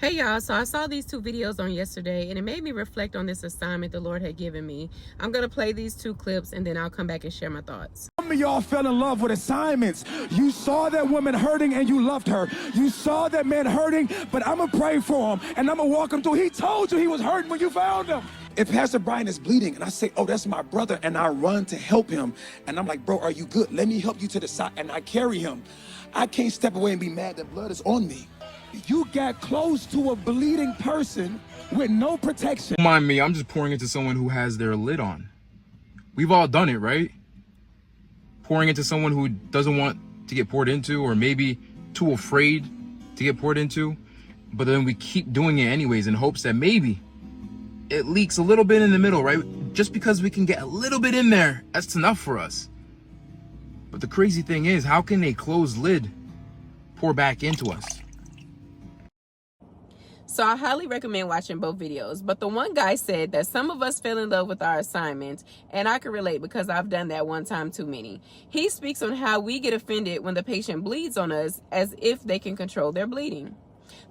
Hey y'all, so I saw these two videos on yesterday and it made me reflect on this assignment the Lord had given me. I'm going to play these two clips and then I'll come back and share my thoughts. Some of y'all fell in love with assignments. You saw that woman hurting and you loved her. You saw that man hurting, but I'm going to pray for him and I'm going to walk him through. He told you he was hurting when you found him. If Pastor Brian is bleeding and I say, oh, that's my brother, and I run to help him, and I'm like, bro, are you good? Let me help you to the side, and I carry him. I can't step away and be mad that blood is on me. You got close to a bleeding person with no protection. Don't mind me, I'm just pouring into someone who has their lid on. We've all done it, right? Pouring into someone who doesn't want to get poured into, or maybe too afraid to get poured into, but then we keep doing it anyways in hopes that maybe it leaks a little bit in the middle, right? Just because we can get a little bit in there, that's enough for us. But the crazy thing is, how can a closed lid pour back into us? So I highly recommend watching both videos, but the one guy said that some of us fell in love with our assignment, and I can relate because I've done that one time too many. He speaks on how we get offended when the patient bleeds on us as if they can control their bleeding.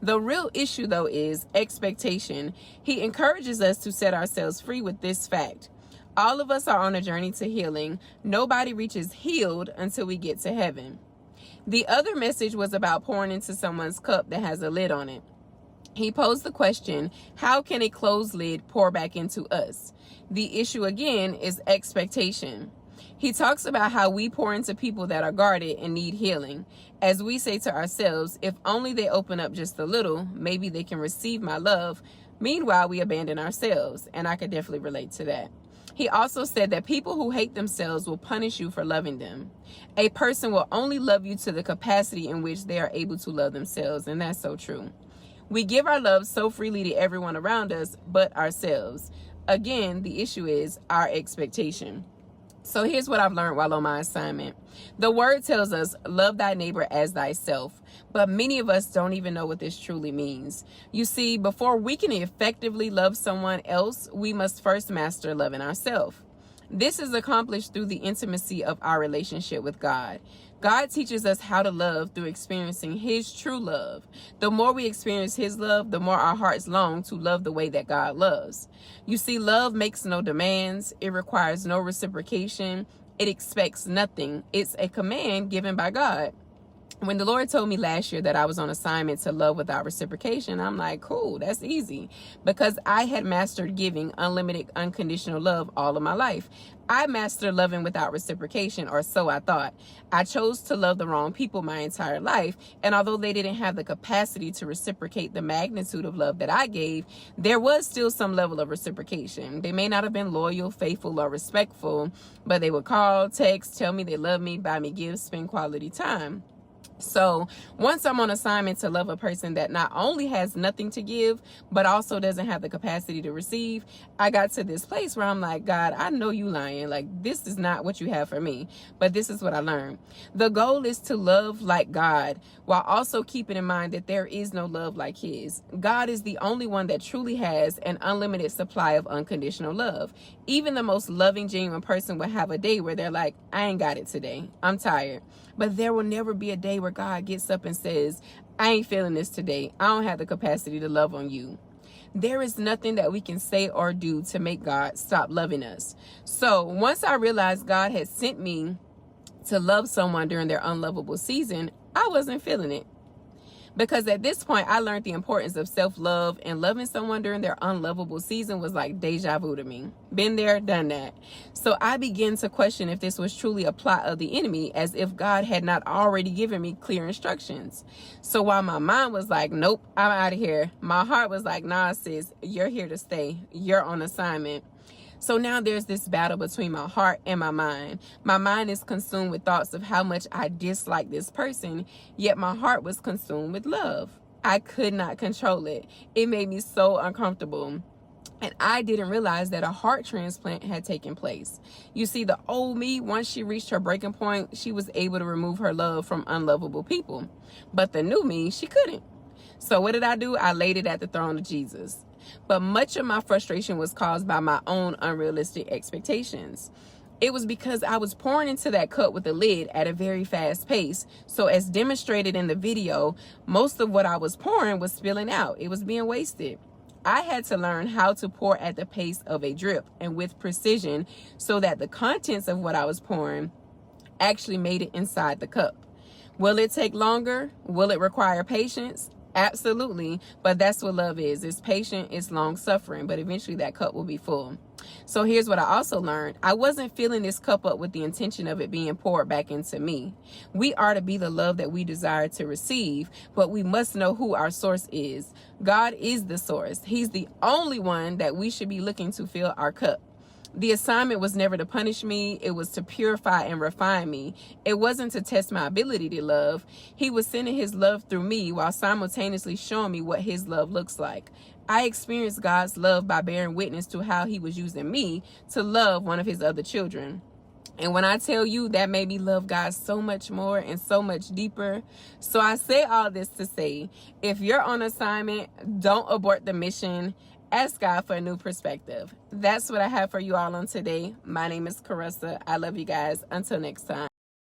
The real issue, though, is expectation. He encourages us to set ourselves free with this fact. All of us are on a journey to healing. Nobody reaches healed until we get to heaven. The other message was about pouring into someone's cup that has a lid on it. He posed the question, how can a closed lid pour back into us? The issue, again, is expectation. He talks about how we pour into people that are guarded and need healing. As we say to ourselves, if only they open up just a little, maybe they can receive my love. Meanwhile, we abandon ourselves, and I could definitely relate to that. He also said that people who hate themselves will punish you for loving them. A person will only love you to the capacity in which they are able to love themselves, and that's so true. We give our love so freely to everyone around us, but ourselves. Again, the issue is our expectation. So here's what I've learned while on my assignment. The word tells us, love thy neighbor as thyself. But many of us don't even know what this truly means. You see, before we can effectively love someone else, we must first master loving ourselves. This is accomplished through the intimacy of our relationship with God. God teaches us how to love through experiencing his true love. The more we experience his love, the more our hearts long to love the way that God loves. You see, love makes no demands. It requires no reciprocation. It expects nothing. It's a command given by God. When the Lord told me last year that I was on assignment to love without reciprocation, I'm like, cool, that's easy. Because I had mastered giving unlimited, unconditional love all of my life. I mastered loving without reciprocation, or so I thought. I chose to love the wrong people my entire life. And although they didn't have the capacity to reciprocate the magnitude of love that I gave, there was still some level of reciprocation. They may not have been loyal, faithful, or respectful, but they would call, text, tell me they love me, buy me gifts, spend quality time. So once I'm on assignment to love a person that not only has nothing to give, but also doesn't have the capacity to receive, I got to this place where I'm like, God, I know you lying. Like, this is not what you have for me. But this is what I learned. The goal is to love like God, while also keeping in mind that there is no love like his. God is the only one that truly has an unlimited supply of unconditional love. Even the most loving, genuine person will have a day where they're like, I ain't got it today. I'm tired. But there will never be a day where God gets up and says, I ain't feeling this today. I don't have the capacity to love on you. There is nothing that we can say or do to make God stop loving us. So once I realized God had sent me to love someone during their unlovable season, I wasn't feeling it. Because at this point, I learned the importance of self-love, and loving someone during their unlovable season was like deja vu to me. Been there, done that. So I began to question if this was truly a plot of the enemy, as if God had not already given me clear instructions. So while my mind was like, nope, I'm out of here, my heart was like, nah, sis, you're here to stay. You're on assignment. So now there's this battle between my heart and my mind. My mind is consumed with thoughts of how much I dislike this person, yet my heart was consumed with love. I could not control it. It made me so uncomfortable. And I didn't realize that a heart transplant had taken place. You see, the old me, once she reached her breaking point, she was able to remove her love from unlovable people. But the new me, she couldn't. So what did I do? I laid it at the throne of Jesus. But much of my frustration was caused by my own unrealistic expectations. It was because I was pouring into that cup with the lid at a very fast pace. So as demonstrated in the video, most of what I was pouring was spilling out. It was being wasted. I had to learn how to pour at the pace of a drip and with precision so that the contents of what I was pouring actually made it inside the cup. Will it take longer? Will it require patience? Absolutely. But that's what love is. It's patient, it's long suffering, but eventually that cup will be full. So here's what I also learned. I wasn't filling this cup up with the intention of it being poured back into me. We are to be the love that we desire to receive, but we must know who our source is. God is the source. He's the only one that we should be looking to fill our cup. The assignment was never to punish me. It was to purify and refine me. It wasn't to test my ability to love. He was sending his love through me while simultaneously showing me what his love looks like. I experienced God's love by bearing witness to how he was using me to love one of his other children. And when I tell you, that made me love God so much more and so much deeper. So I say all this to say, if you're on assignment, don't abort the mission. Ask God for a new perspective. That's what I have for you all on today. My name is Caressa. I love you guys. Until next time.